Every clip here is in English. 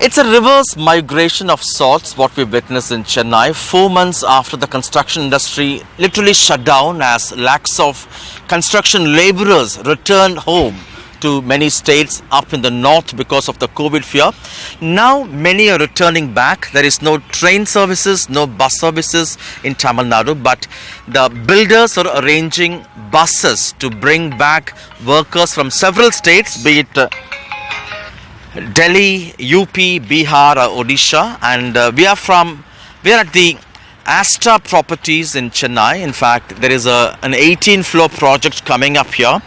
It's a reverse migration of sorts, what we witnessed in Chennai 4 months after the construction industry literally shut down as lakhs of construction laborers returned home to many states up in the north because of the COVID fear. Now many are returning back. There is no train services, no bus services in Tamil Nadu, but the builders are arranging buses to bring back workers from several states, be it Delhi, UP, Bihar or Odisha, and we are at the Asta Properties in Chennai. In fact, there is an 18-floor project coming up here,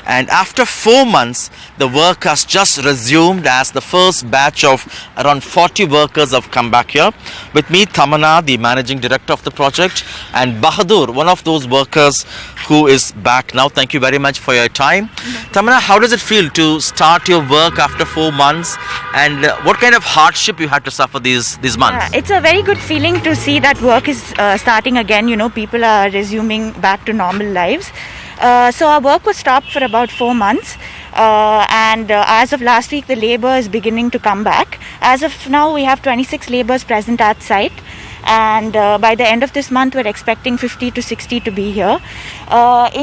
and after 4 months the work has just resumed as the first batch of around 40 workers have come back here. With me, Tamanna, the managing director of the project, and Bahadur, one of those workers who is back now. Thank you very much for your time. Tamanna, how does it feel to start your work after 4 months, and what kind of hardship you had to suffer these months? It's a very good feeling to see that work is starting again. You know, people are resuming back to normal lives. So our work was stopped for about 4 months, and as of last week the labor is beginning to come back. As of now we have 26 laborers present at site, and by the end of this month we're expecting 50 to 60 to be here.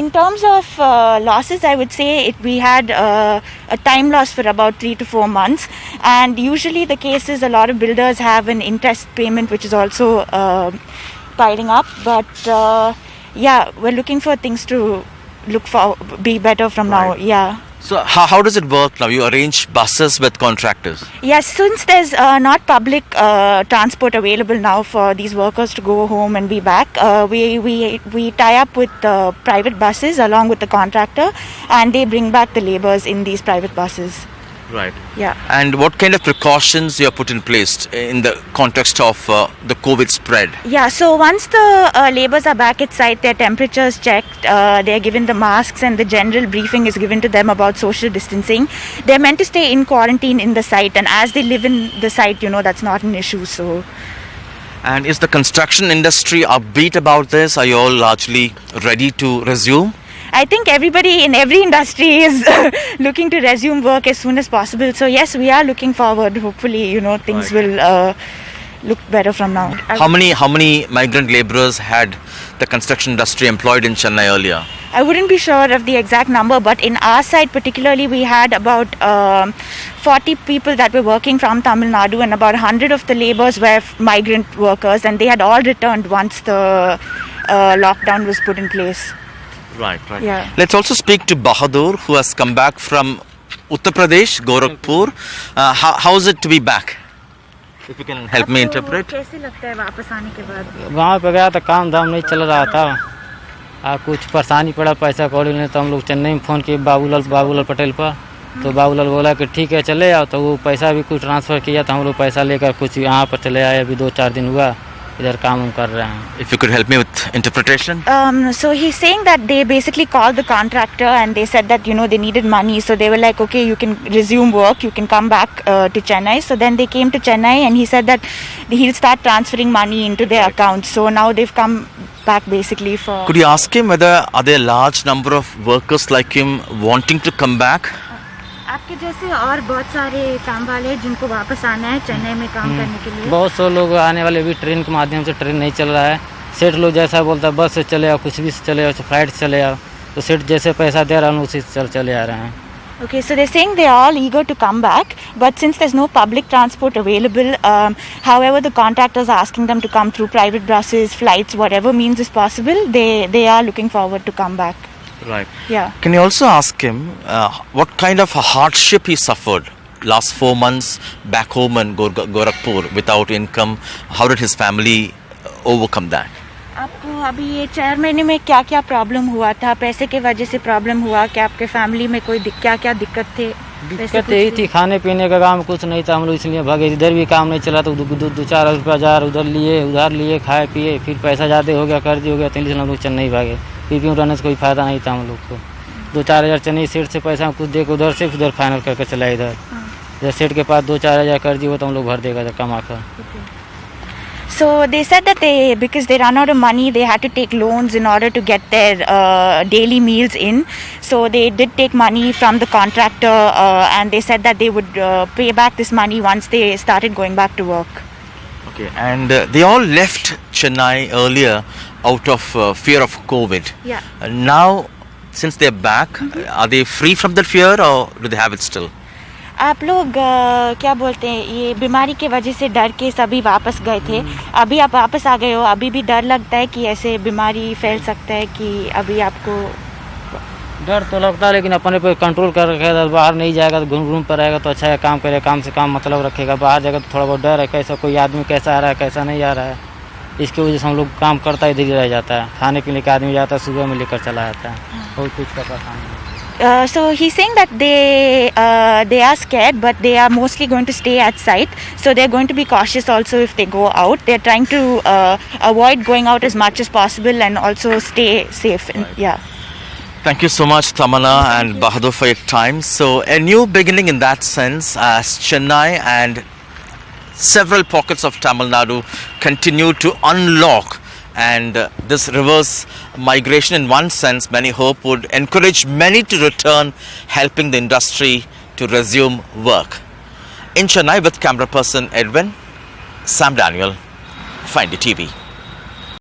In terms of losses, I would say we had a time loss for about 3 to 4 months, and usually the case is a lot of builders have an interest payment which is also piling up, but yeah, we're looking for things to be better from now. Yeah. So how does it work now? You arrange buses with contractors? Yes, since there's not public transport available now for these workers to go home and be back, we tie up with private buses along with the contractor, and they bring back the laborers in these private buses. Right. Yeah. And what kind of precautions you have put in place in the context of the COVID spread? Yeah, so once the laborers are back at site, their temperature is checked, they are given the masks, and the general briefing is given to them about social distancing. They're meant to stay in quarantine in the site, and as they live in the site, you know, that's not an issue. So. And is the construction industry upbeat about this? Are you all largely ready to resume? I think everybody in every industry is looking to resume work as soon as possible. So yes, we are looking forward. Hopefully, you know, things will look better from now. How many migrant laborers had the construction industry employed in Chennai earlier? I wouldn't be sure of the exact number, but in our side particularly, we had about 40 people that were working from Tamil Nadu, and about 100 of the laborers were migrant workers, and they had all returned once the lockdown was put in place. Right. Yeah. Let's also speak to Bahadur, who has come back from Uttar Pradesh, Gorakhpur. How is it to be back? If you can help me interpret. कैसे लगता है वापस आने के बाद? वहाँ पे गया तो काम धाम नहीं चल रहा था, कुछ परेशानी पड़ा, पैसा कौड़ी नहीं, तो हम लोग चेन्नई में फ़ोन किए बाबूलाल पटेल पर, तो बाबूलाल बोला कि ठीक है चले आओ, तो वो पैसा भी कुछ ट्रांसफ़र किया, तो हम लोग पैसा लेकर कुछ यहाँ पर चले आए. अभी 2-4 दिन हुआ इधर काम कर रहे हैं. If you could help me with interpretation. So he's saying that they basically called the contractor and they said that, you know, they needed money, so they were like, okay, you can resume work, you can come back to Chennai. So then they came to Chennai, and he said that he'll start transferring money into their accounts. So now they've come back basically for. Could you ask him whether are there a large number of workers like him wanting to come back? आपके जैसे और बहुत सारे काम वाले जिनको वापस आना है चेन्नई में काम करने के लिए. बहुत से लोग आने वाले भी ट्रेन के माध्यम से, ट्रेन नहीं चल रहा है. सेठ लोग जैसा बोलता है बस से चले आओ, कुछ भी से चले आओ, फ्लाइट से चले आओ, तो सेठ जैसे पैसा दे रहा है उसी से चले आ रहे हैं. Okay, so they're saying they're all eager to come back, but since there's no public transport available, however the contractors are asking them to come through private buses, flights, whatever means is possible, they are looking forward to come back. Right. Yeah. Can you also ask him what kind of a hardship he suffered last 4 months back home in Gorakhpur without income? How did his family overcome that? आपको अभी ये 4 महीने में क्या क्या problem हुआ था? पैसे के वजह से प्रॉब्लम हुआ क्या? आपके फैमिली में कोई क्या क्या दिक्कत थे? दिक्कत यही थी, खाने पीने का काम कुछ नहीं था, हम लोग इसलिए भागे. इधर भी काम नहीं चला तो 2-4 रुपया हजार उधार लिए खाए पिए, फिर पैसा ज़्यादा हो गया, कर्ज हो गया, तो इसलिए हम लोग चेन्नई भागे. पीपी रहने से कोई फ़ायदा नहीं था हम लोग को. 2-4 हज़ार चेन्नई सेठ से पैसा कुछ दे के उधर से उधर फाइनल करके चला. इधर सेठ के पास 2-4 हज़ार कर्ज हुआ तो हम लोग भर देगा कमा कर. So they said that because they run out of money, they had to take loans in order to get their daily meals in. So they did take money from the contractor, and they said that they would pay back this money once they started going back to work. Okay, and they all left Chennai earlier out of fear of COVID. Yeah. Now, since they're back, are they free from that fear or do they have it still? आप लोग क्या बोलते हैं, ये बीमारी के वजह से डर के सभी वापस गए थे. अभी आप वापस आ गए हो, अभी भी डर लगता है कि ऐसे बीमारी फैल सकता है, कि अभी आपको डर तो लगता है, लेकिन अपने पे कंट्रोल कर रखेगा. बाहर नहीं जाएगा तो घूम पर रहेगा तो अच्छा है, काम करेगा, काम से काम मतलब रखेगा. बाहर जाएगा तो थोड़ा बहुत डर है, कैसा कोई आदमी कैसा आ रहा है कैसा नहीं आ रहा है. इसकी वजह से हम लोग काम करता इधर ही रह जाता है. खाने पीने का आदमी जाता है, सुबह में लेकर चला जाता है, और कुछ का पता नहीं. So he's saying that they are scared, but they are mostly going to stay at site. So they're going to be cautious also if they go out. They're trying to avoid going out as much as possible and also stay safe. Yeah. Thank you so much, Tamanna and Bahadur, for your time. So a new beginning in that sense, as Chennai and several pockets of Tamil Nadu continue to unlock, and this reverse migration in one sense many hope would encourage many to return, helping the industry to resume work. In Chennai with camera person Edwin, Sam Daniel, for NDTV.